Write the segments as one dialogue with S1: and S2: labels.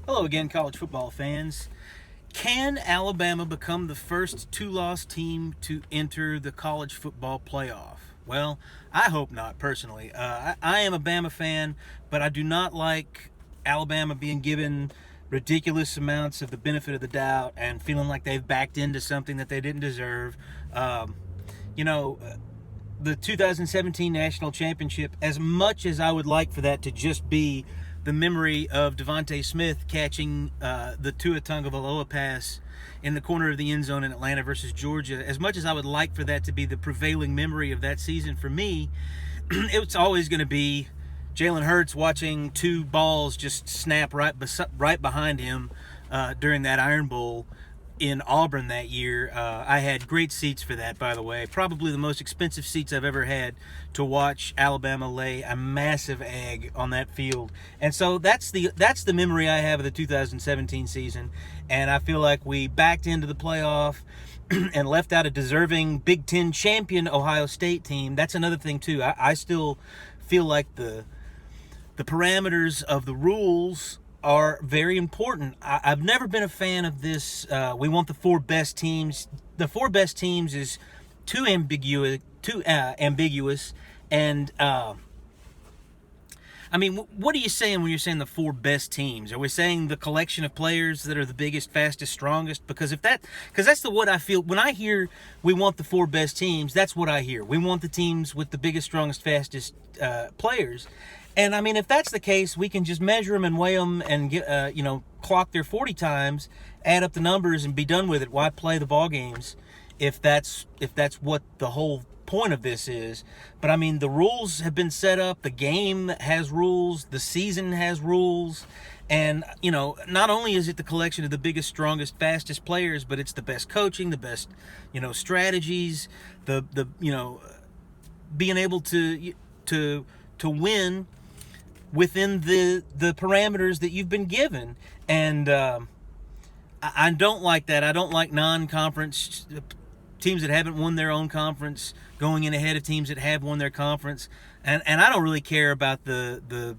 S1: Hello again, college football fans. Can Alabama become the first two-loss team to enter the college football playoff? Well, I hope not, personally. I am a Bama fan, but I do not like Alabama being given ridiculous amounts of the benefit of the doubt and feeling like they've backed into something that they didn't deserve. You know, the 2017 national championship, as much as I would like for that to just be the memory of Devontae Smith catching the Tua Tagovailoa pass in the corner of the end zone in Atlanta versus Georgia, as much as I would like for that to be the prevailing memory of that season for me, it's always going to be Jalen Hurts watching two balls just snap right behind him during that Iron Bowl in Auburn that year. I had great seats for that, by the way. Probably the most expensive seats I've ever had to watch Alabama lay a massive egg on that field. And so that's the memory I have of the 2017 season. And I feel like we backed into the playoff and left out a deserving Big Ten champion Ohio State team. That's another thing, too. I still feel like the parameters of the rules are very important. I've never been a fan of this. We want the four best teams. The four best teams is too ambiguous. And I mean, what are you saying when you're saying the four best teams? Are we saying the collection of players that are the biggest, fastest, strongest? Because that's what I feel when I hear we want the four best teams. That's what I hear. We want the teams with the biggest, strongest, fastest players. And I mean, if that's the case, we can just measure them and weigh them and get, clock their 40 times, add up the numbers, and be done with it. Why play the ball games if that's what the whole point of this is? But I mean, the rules have been set up. The game has rules. The season has rules. And not only is it the collection of the biggest, strongest, fastest players, but it's the best coaching, the best, strategies, the being able to win within the parameters that you've been given. And I don't like that. I don't like non-conference teams that haven't won their own conference going in ahead of teams that have won their conference. And I don't really care about the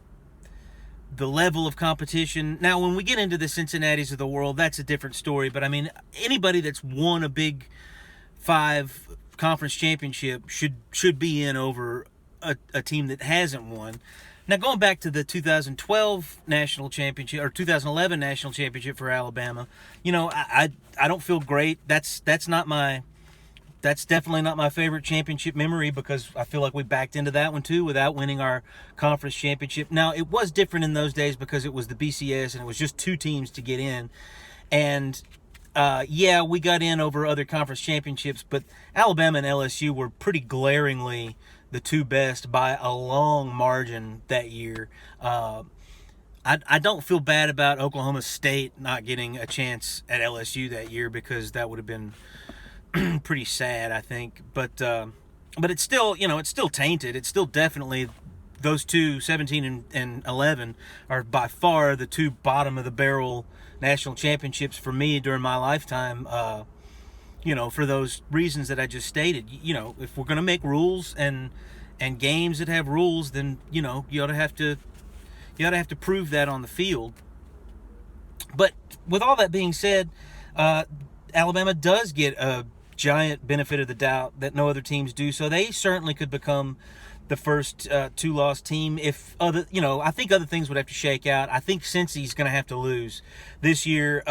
S1: level of competition. Now, when we get into the Cincinnatis of the world, that's a different story. But I mean, anybody that's won a Big Five conference championship should be in over a team that hasn't won. Now, going back to the 2012 national championship or 2011 national championship for Alabama, I don't feel great. That's definitely not my favorite championship memory, because I feel like we backed into that one too without winning our conference championship. Now, it was different in those days because it was the BCS and it was just two teams to get in. And we got in over other conference championships, but Alabama and LSU were pretty glaringly the two best by a long margin that year. I don't feel bad about Oklahoma State not getting a chance at LSU that year, because that would have been pretty sad, I think. But it's still, it's still tainted. It's still definitely, those two, 17 and 11, are by far the two bottom of the barrel national championships for me during my lifetime. For those reasons that I just stated. If we're going to make rules and games that have rules, then you ought to have to prove that on the field. But with all that being said, Alabama does get a giant benefit of the doubt that no other teams do, so they certainly could become the first two-loss team. If I think other things would have to shake out. I think Cincy's going to have to lose this year.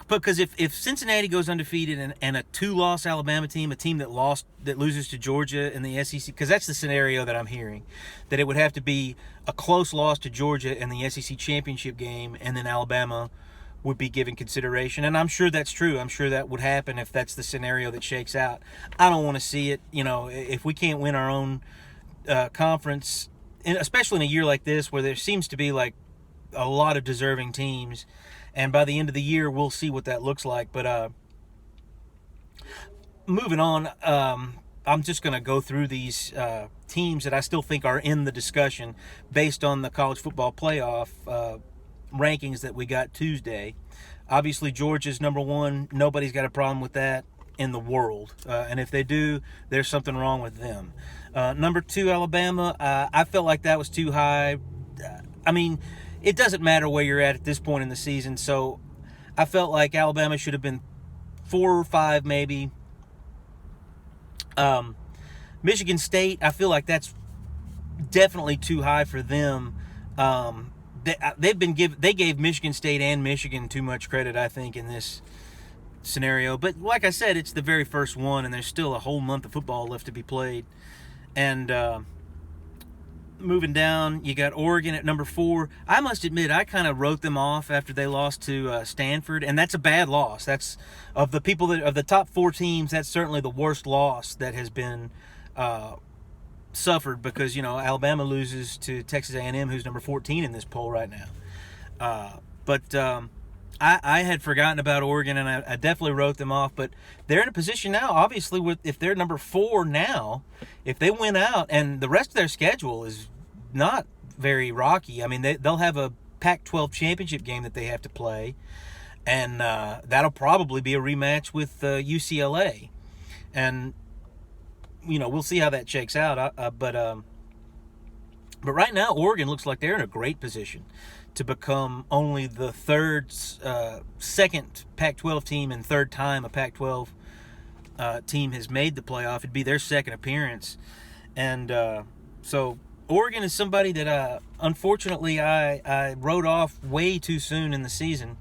S1: Because if Cincinnati goes undefeated and a two-loss Alabama team, a team that loses to Georgia in the SEC, because that's the scenario that I'm hearing, that it would have to be a close loss to Georgia in the SEC championship game, and then Alabama would be given consideration. And I'm sure that's true. I'm sure that would happen if that's the scenario that shakes out. I don't want to see it. If we can't win our own conference, and especially in a year like this where there seems to be like a lot of deserving teams, and by the end of the year, we'll see what that looks like. But moving on, I'm just going to go through these teams that I still think are in the discussion based on the college football playoff rankings that we got Tuesday. Obviously, Georgia's number one. Nobody's got a problem with that in the world. And if they do, there's something wrong with them. Number two, Alabama. I felt like that was too high. I mean, it doesn't matter where you're at this point in the season. So I felt like Alabama should have been 4 or 5 maybe. Michigan State, I feel like that's definitely too high for them. They gave Michigan State and Michigan too much credit, I think, in this scenario. But like I said, it's the very first one, and there's still a whole month of football left to be played. And moving down, you got Oregon at number 4. I must admit, I kind of wrote them off after they lost to Stanford, and that's a bad loss. That's of the top 4 teams. That's certainly the worst loss that has been suffered, because Alabama loses to Texas A&M, who's number 14 in this poll right now. But I had forgotten about Oregon, and I definitely wrote them off. But they're in a position now, obviously, if they're number 4 now, if they win out, and the rest of their schedule is not very rocky. I mean, they'll have a Pac-12 championship game that they have to play, and that'll probably be a rematch with UCLA. And we'll see how that shakes out. But right now, Oregon looks like they're in a great position to become only the second Pac-12 team and third time a Pac-12 team has made the playoff. It'd be their second appearance. And so Oregon is somebody that unfortunately I wrote off way too soon in the season.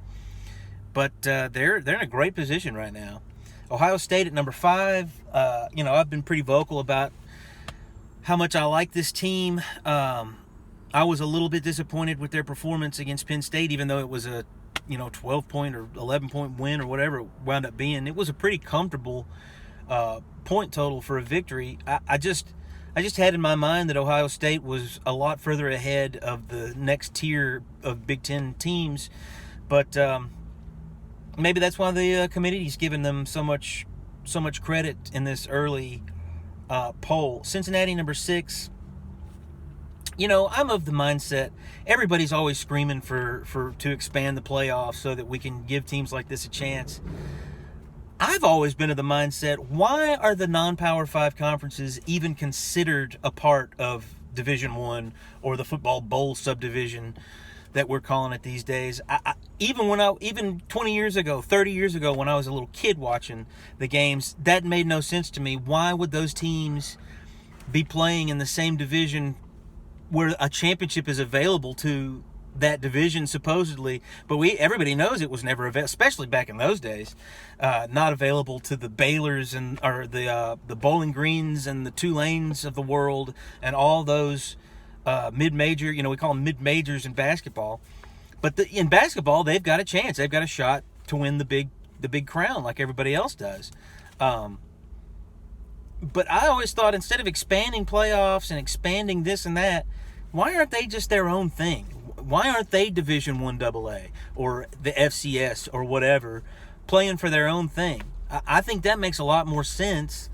S1: But they're in a great position right now. Ohio State at number 5. I've been pretty vocal about how much I like this team. I was a little bit disappointed with their performance against Penn State, even though it was a 12-point or 11-point win or whatever it wound up being. It was a pretty comfortable point total for a victory. I just had in my mind that Ohio State was a lot further ahead of the next tier of Big Ten teams, but maybe that's why the committee's given them so much credit in this early poll. Cincinnati number 6. I'm of the mindset everybody's always screaming to expand the playoffs so that we can give teams like this a chance. I've always been of the mindset, why are the non-Power 5 conferences even considered a part of Division I or the football bowl subdivision that we're calling it these days? Even 20 years ago, 30 years ago, when I was a little kid watching the games, that made no sense to me. Why would those teams be playing in the same division where a championship is available to that division supposedly, but everybody knows it was never available, especially back in those days, not available to the Baylors or the Bowling Greens and the Tulanes of the world and all those mid-major, we call them mid-majors in basketball. But in basketball, they've got a chance. They've got a shot to win the big crown like everybody else does. But I always thought, instead of expanding playoffs and expanding this and that, why aren't they just their own thing? Why aren't they Division I AA or the FCS or whatever, playing for their own thing? I think that makes a lot more sense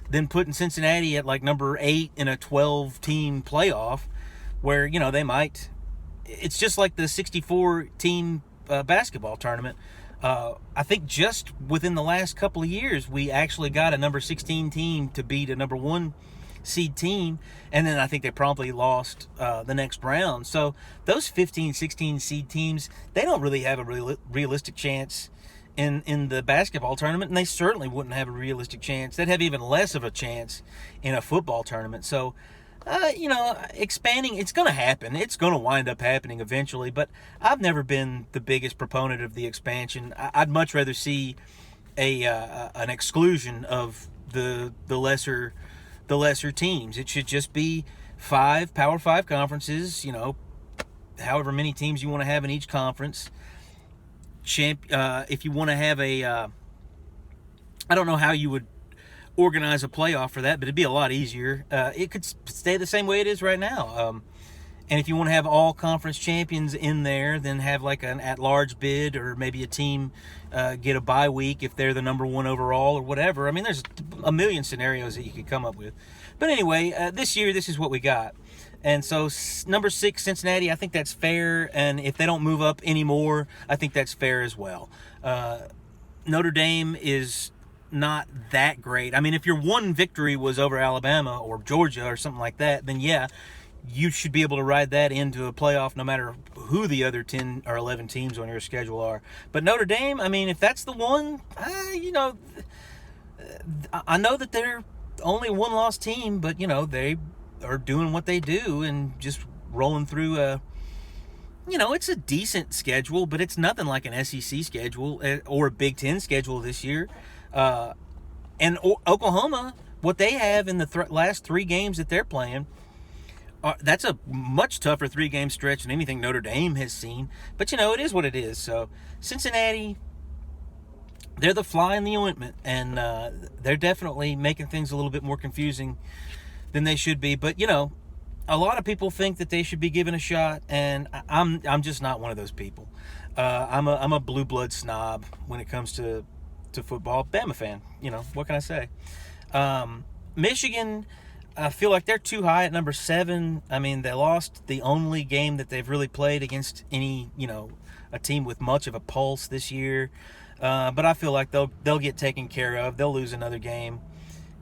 S1: than putting Cincinnati at like number 8 in a 12-team playoff, where they might. It's just like the 64-team basketball tournament. I think just within the last couple of years, we actually got a number 16 team to beat a number 1 seed team, and then I think they promptly lost the next round. So those 15, 16 seed teams, they don't really have a realistic chance in the basketball tournament, and they certainly wouldn't have a realistic chance. They'd have even less of a chance in a football tournament. So expanding, it's going to happen. It's going to wind up happening eventually, but I've never been the biggest proponent of the expansion. I'd much rather see an exclusion of the lesser teams. It should just be 5 Power 5 conferences, however many teams you want to have in each conference. If you want to have I don't know how you would organize a playoff for that, but it'd be a lot easier. It could stay the same way it is right now. And if you want to have all conference champions in there, then have like an at-large bid, or maybe a team get a bye week if they're the number 1 overall or whatever. I mean, there's a million scenarios that you could come up with. But anyway, this year, this is what we got. And so number 6, Cincinnati, I think that's fair. And if they don't move up anymore, I think that's fair as well. Notre Dame is not that great. I mean, if your one victory was over Alabama or Georgia or something like that, then yeah, you should be able to ride that into a playoff no matter who the other 10 or 11 teams on your schedule are. But Notre Dame, I mean, if that's the one, I know that they're only a one-loss team, but, they are doing what they do and just rolling through it's a decent schedule, but it's nothing like an SEC schedule or a Big Ten schedule this year. And Oklahoma, what they have in the last 3 games that they're playing, that's a much tougher 3-game stretch than anything Notre Dame has seen. But, it is what it is. So, Cincinnati, they're the fly in the ointment, and they're definitely making things a little bit more confusing than they should be. But, a lot of people think that they should be given a shot, and I'm just not one of those people. I'm a blue blood snob when it comes to football. Bama fan, what can I say? Michigan, I feel like they're too high at number 7. I mean, they lost the only game that they've really played against any, a team with much of a pulse this year. But I feel like they'll get taken care of. They'll lose another game.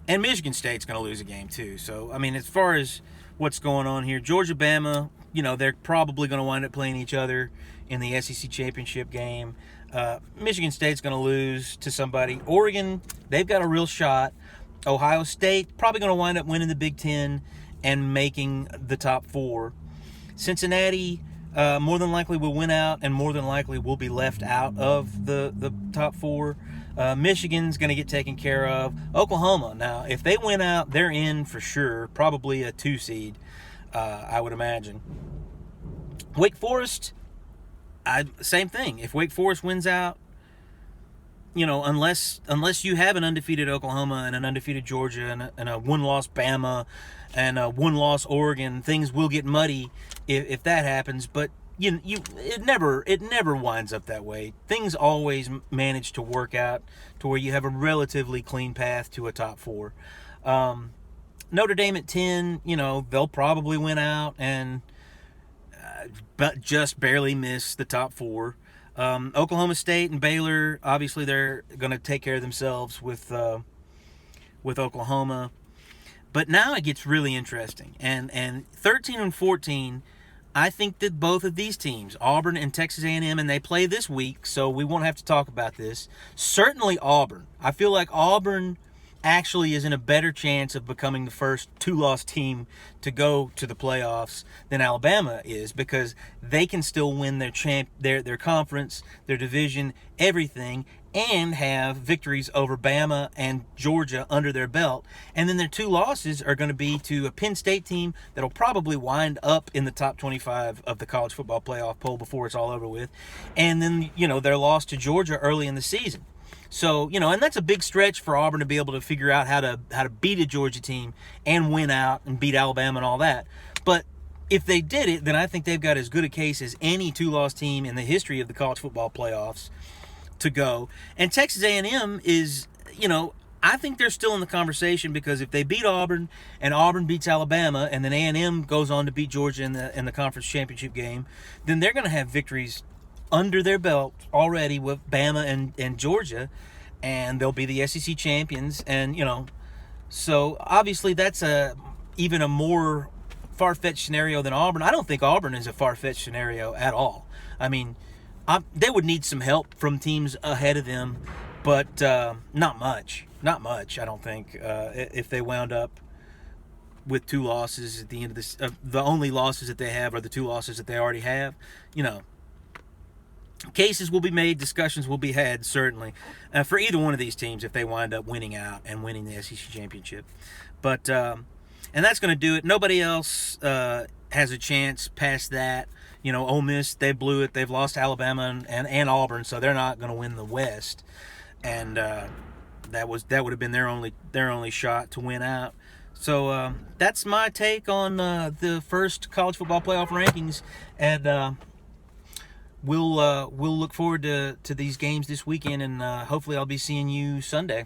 S1: And Michigan State's going to lose a game too. So, I mean, as far as what's going on here, Georgia, Bama, they're probably going to wind up playing each other in the SEC championship game. Michigan State's going to lose to somebody. Oregon, they've got a real shot. Ohio State, probably going to wind up winning the Big Ten and making the top 4. Cincinnati, more than likely will win out and more than likely will be left out of the top 4. Michigan's going to get taken care of. Oklahoma, now, if they win out, they're in for sure. Probably a 2 seed, I would imagine. Wake Forest, same thing. If Wake Forest wins out, unless you have an undefeated Oklahoma and an undefeated Georgia and a one-loss Bama and a one-loss Oregon, things will get muddy if that happens. But it never winds up that way. Things always manage to work out to where you have a relatively clean path to a top 4. Notre Dame at 10, they'll probably win out and but just barely miss the top 4. Oklahoma State and Baylor, obviously they're going to take care of themselves with Oklahoma. But now it gets really interesting. And 13 and 14, I think that both of these teams, Auburn and Texas A&M, and they play this week, so we won't have to talk about this. Certainly Auburn. I feel like Auburn actually is in a better chance of becoming the first 2-loss team to go to the playoffs than Alabama is, because they can still win their conference, their division, everything, and have victories over Bama and Georgia under their belt. And then their 2 losses are going to be to a Penn State team that'll probably wind up in the top 25 of the college football playoff poll before it's all over with. And then, their loss to Georgia early in the season. So, and that's a big stretch for Auburn to be able to figure out how to beat a Georgia team and win out and beat Alabama and all that. But if they did it, then I think they've got as good a case as any 2-loss team in the history of the college football playoffs to go. And Texas A&M is, I think they're still in the conversation, because if they beat Auburn and Auburn beats Alabama and then A&M goes on to beat Georgia in the conference championship game, then they're going to have victories under their belt already with Bama and Georgia, and they'll be the SEC champions. And, so obviously that's even a more far-fetched scenario than Auburn. I don't think Auburn is a far-fetched scenario at all. I mean, they would need some help from teams ahead of them, but not much. Not much, I don't think, if they wound up with 2 losses at the end of this. The only losses that they have are the 2 losses that they already have. Cases will be made, discussions will be had, certainly, for either one of these teams if they wind up winning out and winning the SEC championship. But, and that's going to do it. Nobody else has a chance past that. Ole Miss, they blew it. They've lost Alabama and Auburn, so they're not going to win the West. And that would have been their only shot to win out. So that's my take on the first college football playoff rankings, and we'll look forward to these games this weekend, and hopefully I'll be seeing you Sunday.